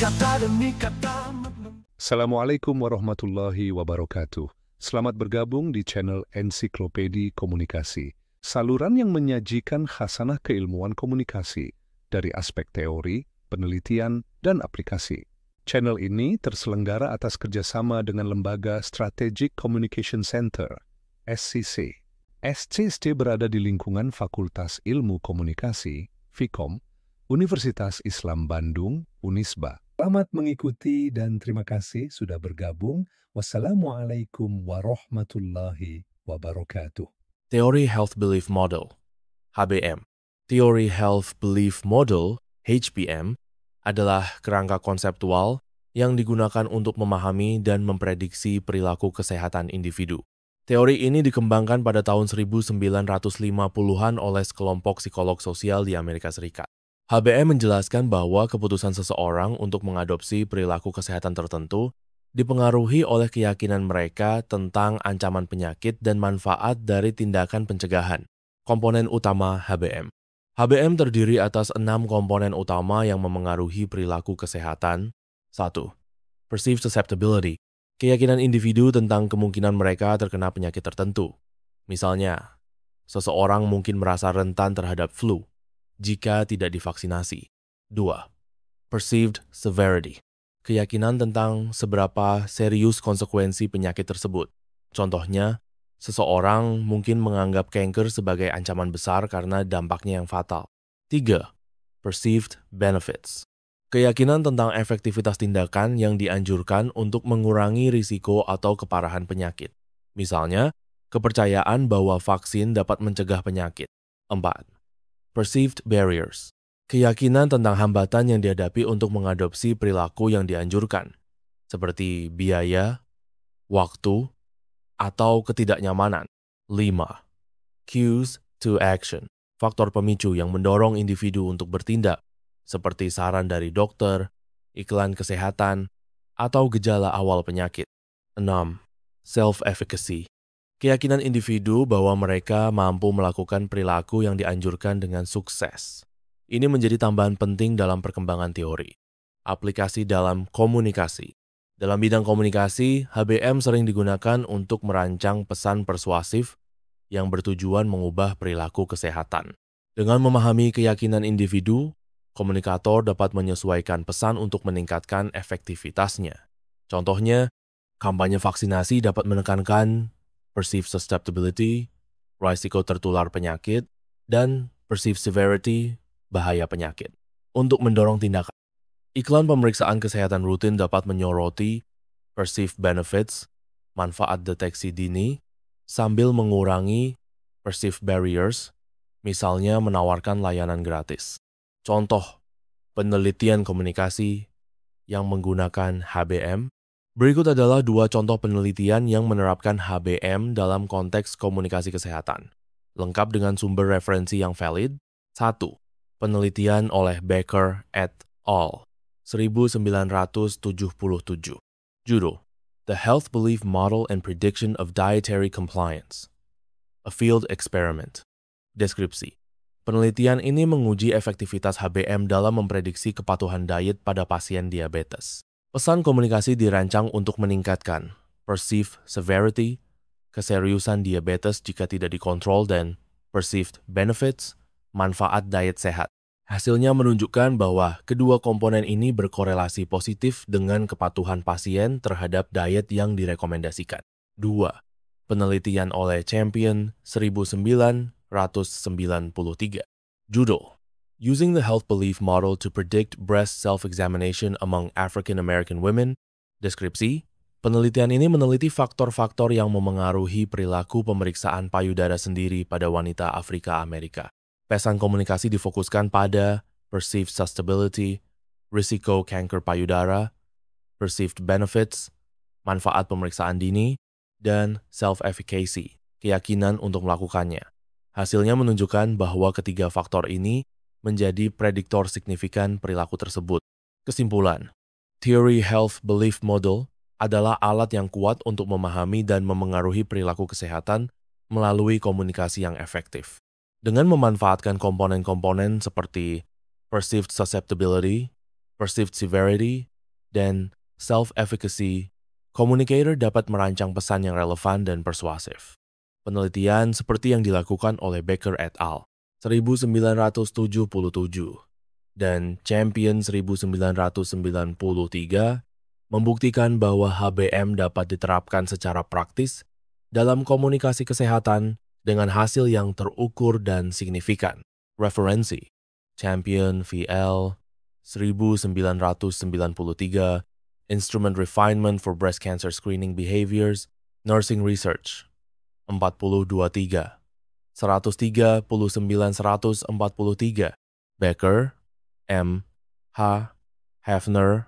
kata demi kata. Assalamualaikum warahmatullahi wabarakatuh. Selamat bergabung di channel Ensiklopedi Komunikasi, saluran yang menyajikan khasanah keilmuan komunikasi dari aspek teori, penelitian, dan aplikasi. Channel ini terselenggara atas kerjasama dengan Lembaga Strategic Communication Center, SCC. SCC berada di lingkungan Fakultas Ilmu Komunikasi, FIKOM, Universitas Islam Bandung, Unisba. Selamat mengikuti dan terima kasih sudah bergabung. Wassalamualaikum warahmatullahi wabarakatuh. Theory Health Belief Model, HBM. Theory Health Belief Model, HBM, adalah kerangka konseptual yang digunakan untuk memahami dan memprediksi perilaku kesehatan individu. Teori ini dikembangkan pada tahun 1950-an oleh sekelompok psikolog sosial di Amerika Serikat. HBM menjelaskan bahwa keputusan seseorang untuk mengadopsi perilaku kesehatan tertentu dipengaruhi oleh keyakinan mereka tentang ancaman penyakit dan manfaat dari tindakan pencegahan. Komponen utama HBM. HBM terdiri atas 6 komponen utama yang memengaruhi perilaku kesehatan. 1. Perceived susceptibility. Keyakinan individu tentang kemungkinan mereka terkena penyakit tertentu. Misalnya, seseorang mungkin merasa rentan terhadap flu jika tidak divaksinasi. 2. Perceived severity. Keyakinan tentang seberapa serius konsekuensi penyakit tersebut. Contohnya, seseorang mungkin menganggap kanker sebagai ancaman besar karena dampaknya yang fatal. 3. Perceived benefits. Keyakinan tentang efektivitas tindakan yang dianjurkan untuk mengurangi risiko atau keparahan penyakit. Misalnya, kepercayaan bahwa vaksin dapat mencegah penyakit. 4. Perceived barriers. Keyakinan tentang hambatan yang dihadapi untuk mengadopsi perilaku yang dianjurkan, seperti biaya, waktu, atau ketidaknyamanan. 5. Cues to action. Faktor pemicu yang mendorong individu untuk bertindak, seperti saran dari dokter, iklan kesehatan, atau gejala awal penyakit. 6. Self-efficacy. Keyakinan individu bahwa mereka mampu melakukan perilaku yang dianjurkan dengan sukses. Ini menjadi tambahan penting dalam perkembangan teori. Aplikasi dalam komunikasi. Dalam bidang komunikasi, HBM sering digunakan untuk merancang pesan persuasif yang bertujuan mengubah perilaku kesehatan. Dengan memahami keyakinan individu, komunikator dapat menyesuaikan pesan untuk meningkatkan efektivitasnya. Contohnya, kampanye vaksinasi dapat menekankan perceived susceptibility, risiko tertular penyakit, dan perceived severity, bahaya penyakit. Untuk mendorong tindakan, iklan pemeriksaan kesehatan rutin dapat menyoroti perceived benefits, manfaat deteksi dini, sambil mengurangi perceived barriers, misalnya menawarkan layanan gratis. Contoh, penelitian komunikasi yang menggunakan HBM. Berikut adalah 2 contoh penelitian yang menerapkan HBM dalam konteks komunikasi kesehatan, lengkap dengan sumber referensi yang valid. 1. Penelitian oleh Becker et al. 1977. Judul, The Health Belief Model and Prediction of Dietary Compliance. A Field Experiment. Deskripsi. Penelitian ini menguji efektivitas HBM dalam memprediksi kepatuhan diet pada pasien diabetes. Pesan komunikasi dirancang untuk meningkatkan perceived severity, keseriusan diabetes jika tidak dikontrol, dan perceived benefits, manfaat diet sehat. Hasilnya menunjukkan bahwa kedua komponen ini berkorelasi positif dengan kepatuhan pasien terhadap diet yang direkomendasikan. 2. Penelitian oleh Champion 1993. Judul, Using the Health Belief Model to Predict Breast Self-Examination Among African American Women. Deskripsi, penelitian ini meneliti faktor-faktor yang memengaruhi perilaku pemeriksaan payudara sendiri pada wanita Afrika Amerika. Pesan komunikasi difokuskan pada perceived susceptibility, risiko kanker payudara, perceived benefits, manfaat pemeriksaan dini, dan self-efficacy, keyakinan untuk melakukannya. Hasilnya menunjukkan bahwa ketiga faktor ini menjadi prediktor signifikan perilaku tersebut. Kesimpulan, Theory Health Belief Model adalah alat yang kuat untuk memahami dan memengaruhi perilaku kesehatan melalui komunikasi yang efektif. Dengan memanfaatkan komponen-komponen seperti perceived susceptibility, perceived severity, dan self-efficacy, communicator dapat merancang pesan yang relevan dan persuasif. Penelitian seperti yang dilakukan oleh Becker et al. 1977 dan Champion 1993 membuktikan bahwa HBM dapat diterapkan secara praktis dalam komunikasi kesehatan dengan hasil yang terukur dan signifikan. Referensi: Champion VL 1993, Instrument Refinement for Breast Cancer Screening Behaviors, Nursing Research, 423, 139-143, Becker, M, H, Hefner,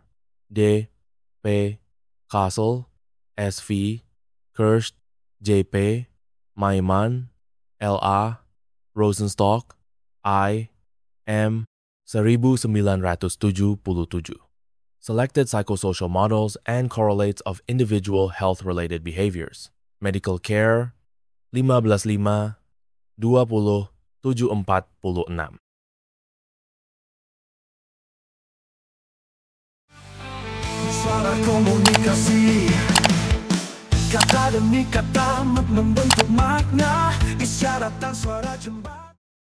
D, P, Castle, SV, Kirsch, JP, Maiman, LA, Rosenstock, I, M, 1977. Selected psychosocial models and correlates of individual health-related behaviors. Medical Care, 15.5, 20, 746. Suara komunikasi, kata demi kata membentuk makna, isyarat dan suara jembatan.